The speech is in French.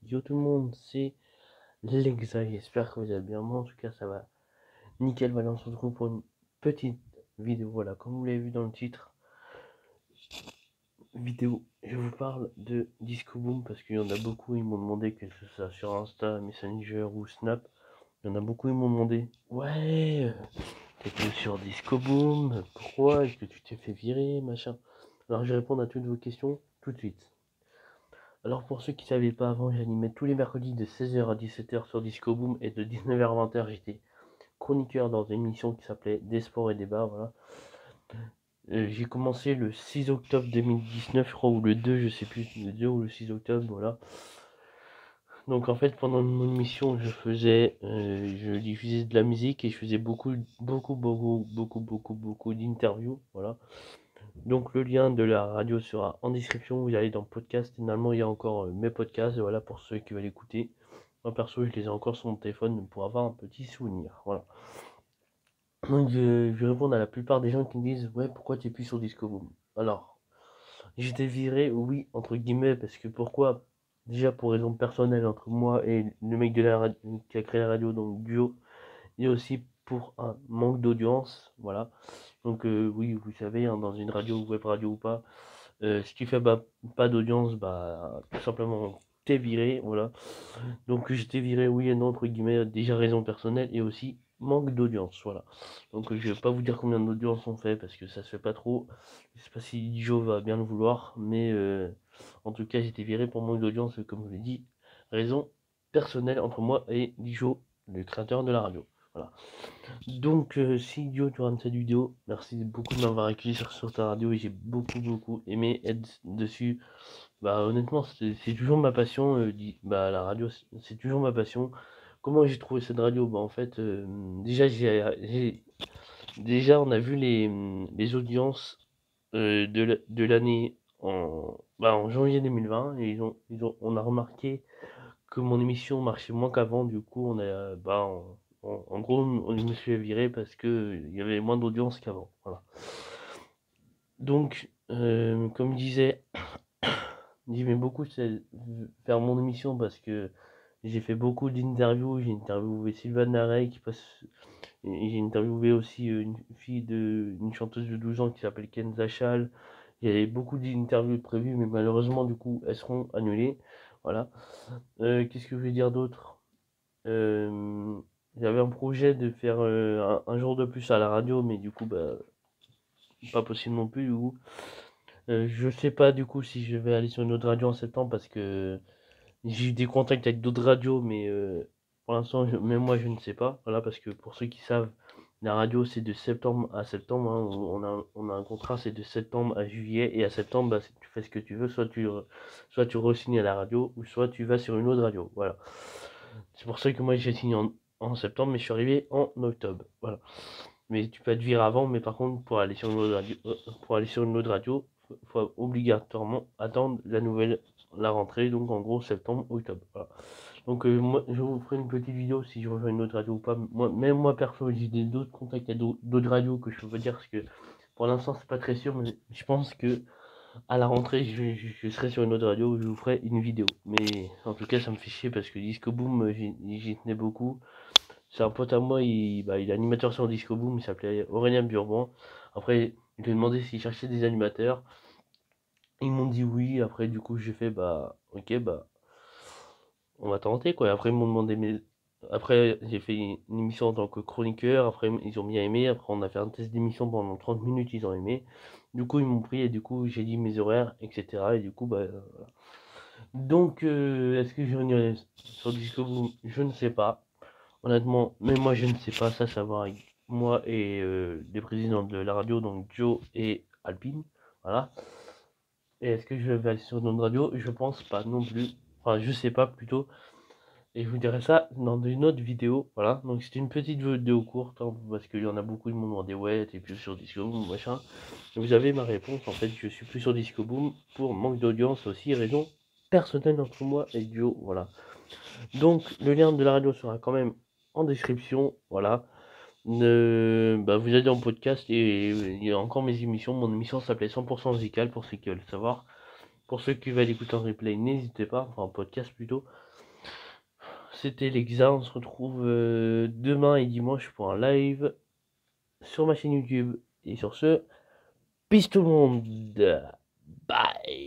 Yo tout le monde, c'est Lexa, j'espère que vous allez bien. Moi en tout cas ça va nickel. Voilà, on se retrouve pour une petite vidéo. Voilà, comme vous l'avez vu dans le titre, vidéo, je vous parle de Disco Boom parce qu'il y en a beaucoup, ils m'ont demandé que ce soit sur Insta, Messenger ou Snap. Il y en a beaucoup, ils m'ont demandé, ouais, t'es plus sur Disco Boom, pourquoi est-ce que tu t'es fait virer, machin. Alors je vais répondre à toutes vos questions tout de suite. Alors pour ceux qui ne savaient pas avant, j'animais tous les mercredis de 16h à 17h sur Disco Boom et de 19h à 20h j'étais chroniqueur dans une émission qui s'appelait Des sports et débats, voilà. J'ai commencé le 6 octobre 2019, je crois, ou le 2, je sais plus, le 2 ou le 6 octobre, voilà. Donc en fait, pendant mon émission, je diffusais de la musique et je faisais beaucoup d'interviews, voilà. Donc le lien de la radio sera en description, vous allez dans podcast, finalement il y a encore mes podcasts, voilà, pour ceux qui veulent écouter. Moi perso, je les ai encore sur mon téléphone pour avoir un petit souvenir, voilà. Donc je vais répondre à la plupart des gens qui me disent, ouais, pourquoi tu es plus sur Disco Boom? Alors, j'étais viré, oui, entre guillemets, parce que pourquoi? Déjà pour raison personnelle entre moi et le mec de la radio, qui a créé la radio, donc Duo, et aussi pour un manque d'audience, voilà. Donc oui, vous savez, hein, dans une radio, web radio ou pas, si tu fais pas d'audience, bah tout simplement t'es viré, voilà. Donc j'étais viré, oui et non, entre guillemets, déjà raison personnelle et aussi manque d'audience, voilà. Donc je vais pas vous dire combien d'audience on fait parce que ça se fait pas trop. Je sais pas si Joe va bien le vouloir, mais en tout cas j'étais viré pour manque d'audience, comme je l'ai dit, raison personnelle entre moi et Joe, le créateur de la radio. Voilà. Donc si Joe tu regardes cette vidéo, merci beaucoup de m'avoir accueilli sur ta radio et j'ai beaucoup aimé être dessus. Bah honnêtement, c'est toujours ma passion. Bah la radio, c'est toujours ma passion. Comment j'ai trouvé cette radio? Bah en fait, déjà déjà on a vu les audiences de l'année en janvier 2020 et on a remarqué que mon émission marchait moins qu'avant. Du coup, on a bah en gros, je me suis viré parce que il y avait moins d'audience qu'avant. Voilà. Donc, comme je disais, j'aimais beaucoup faire mon émission parce que j'ai fait beaucoup d'interviews. J'ai interviewé Sylvain Narey qui passe. Et j'ai interviewé aussi une chanteuse de 12 ans qui s'appelle Kenza Chal. Il y avait beaucoup d'interviews prévues, mais malheureusement, du coup, elles seront annulées. Voilà. Qu'est-ce que je vais dire d'autre? Euh, J'avais un projet de faire un jour de plus à la radio, mais du coup, bah, pas possible non plus. Du coup. Je sais pas du coup si je vais aller sur une autre radio en septembre parce que j'ai eu des contacts avec d'autres radios, mais pour l'instant, même moi, je ne sais pas. Voilà, parce que pour ceux qui savent, la radio, c'est de septembre à septembre, hein. On a un contrat, c'est de septembre à juillet. Et à septembre, bah, tu fais ce que tu veux. Soit tu re-signes à la radio, ou soit tu vas sur une autre radio. Voilà. C'est pour ça que moi, j'ai signé en septembre, mais je suis arrivé en octobre. Voilà. Mais tu peux être viré avant, mais par contre, pour aller sur une autre radio, faut obligatoirement attendre la rentrée, donc en gros septembre, octobre. Voilà. Donc moi, je vous ferai une petite vidéo si je rejoins une autre radio ou pas. Même moi perso, j'ai d'autres contacts à d'autres radios que je peux pas dire parce que pour l'instant c'est pas très sûr, mais je pense que à la rentrée je serai sur une autre radio où je vous ferai une vidéo. Mais en tout cas ça me fait chier parce que Disco Boom j'y tenais beaucoup. C'est un pote à moi, il est animateur sur Disco Boom, il s'appelait Aurélien Burban. Après, je lui ai demandé s'il cherchait des animateurs. Ils m'ont dit oui. Après, du coup, j'ai fait bah ok, bah on va tenter quoi. Après, ils m'ont demandé Après, j'ai fait une émission en tant que chroniqueur. Après, ils ont bien aimé. Après, on a fait un test d'émission pendant 30 minutes, ils ont aimé. Du coup, ils m'ont pris et du coup, j'ai dit mes horaires, etc. Et du coup, bah. Voilà. Donc, est-ce que je reviendrai sur Disco Boom? Je ne sais pas. Honnêtement, même moi je ne sais pas, ça savoir avec moi et les présidents de la radio, donc Joe et Alpine. Voilà. Et est-ce que je vais aller sur une autre radio? Je pense pas non plus. Enfin, je sais pas plutôt. Et je vous dirai ça dans une autre vidéo. Voilà. Donc c'était une petite vidéo courte, hein, parce qu'il y en a beaucoup qui m'ont demandé ouais, t'es plus sur Disco Boom, machin. Vous avez ma réponse. En fait, je suis plus sur Disco Boom pour manque d'audience aussi, raison personnelle entre moi et Joe. Voilà. Donc le lien de la radio sera quand même en description. Voilà. Bah, vous allez dans le podcast et il y a encore mes émissions. Mon émission s'appelait 100% musical pour ceux qui veulent savoir. Pour ceux qui veulent écouter en replay, n'hésitez pas, enfin en podcast plutôt. c'était l'exa. On se retrouve demain et dimanche pour un live sur ma chaîne YouTube. Et sur ce, peace tout le monde. Bye.